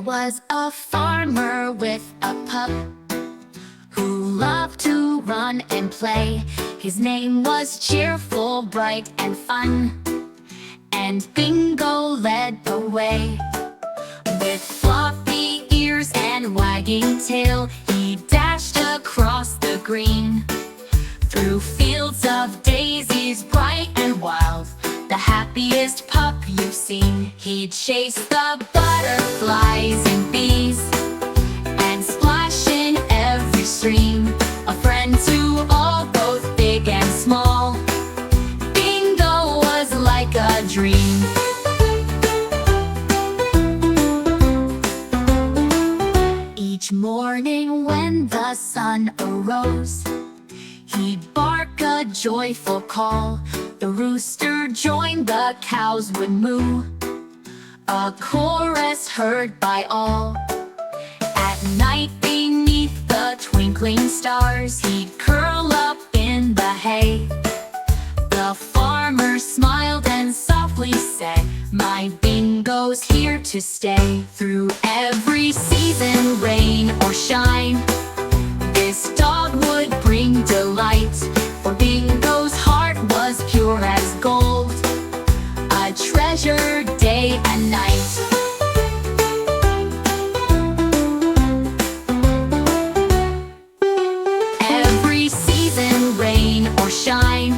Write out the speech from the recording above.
was a farmer with a pup who loved to run and play. His name was Cheerful, bright and fun, and Bingo led the way. With floppy ears and wagging tail, he dashed across the green, through fields of daisies bright and wild, the happiest pup you've seen. He'd chase the butterflies and bees, and splash in every stream, a friend to all, both big and small. Bingo was like a dream. Each morning when the sun arose, he'd bark a joyful call. The rooster joined, the cows would moo, a chorus heard by all. At night beneath the twinkling stars, he'd curl up in the hay. The farmer smiled and softly said, "My Bingo's here to stay." Through every season, rain or shine, this dog would bring delight, for Bingo's heart was pure as gold, a treasure day and night. Every season, rain or shine,